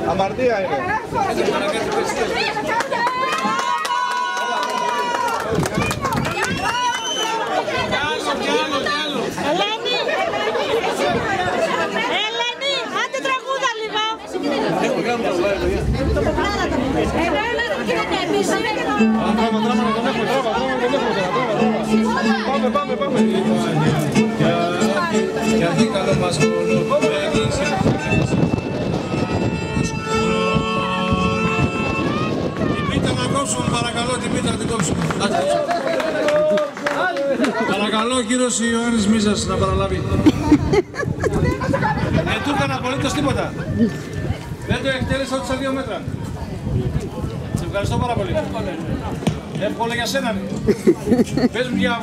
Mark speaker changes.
Speaker 1: Αμαρτία είναι.
Speaker 2: Ελένη, άντε τραγούδα λίγο.
Speaker 1: Πάμε.
Speaker 3: Γιατί καλό μας χρόνο την πίτα να κόψουμε, παρακαλώ, την πίτα να την κόψουμε. Παρακαλώ, κύριος Ιωάννης Μίζας να παραλάβει. Δεν του έκανα απολύτως τίποτα. Δεν το εκτέλεσα ούτε στα 2 μέτρα. Σε ευχαριστώ πάρα πολύ. Εύκολο για σένα. Πες μου για